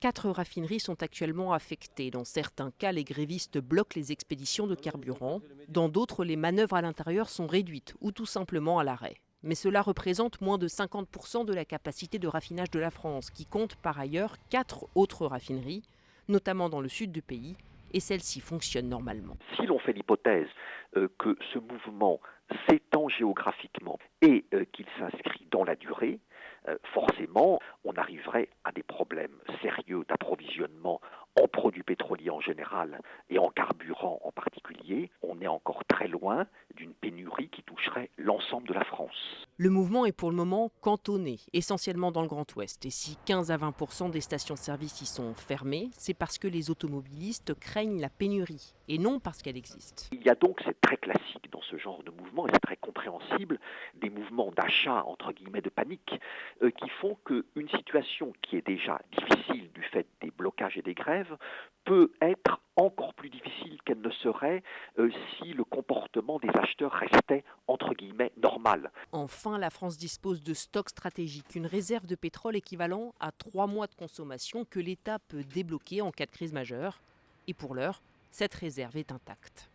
4 raffineries sont actuellement affectées. Dans certains cas, les grévistes bloquent les expéditions de carburant. Dans d'autres, les manœuvres à l'intérieur sont réduites ou tout simplement à l'arrêt. Mais cela représente moins de 50% de la capacité de raffinage de la France, qui compte par ailleurs 4 autres raffineries, notamment dans le sud du pays, et celles-ci fonctionnent normalement. Si l'on fait l'hypothèse que ce mouvement s'étend géographiquement et qu'il s'inscrit dans la durée, forcément, on arriverait à des problèmes sérieux d'approvisionnement en produits pétroliers en général et en carburant en particulier. On est encore très loin d'une pénurie qui toucherait l'ensemble de la France. Le mouvement est pour le moment cantonné, essentiellement dans le Grand Ouest. Et si 15 à 20% des stations-service y sont fermées, c'est parce que les automobilistes craignent la pénurie et non parce qu'elle existe. Il y a donc, c'est très classique dans ce genre de mouvement et c'est très compréhensible, des mouvements d'achat, entre guillemets, de panique, qui font qu'une situation qui est déjà difficile du fait des blocages et des grèves peut être encore plus difficile qu'elle ne serait si le comportement des acheteurs restait, entre guillemets, normal. Enfin, la France dispose de stocks stratégiques, une réserve de pétrole équivalent à 3 mois de consommation que l'État peut débloquer en cas de crise majeure. Et pour l'heure, cette réserve est intacte.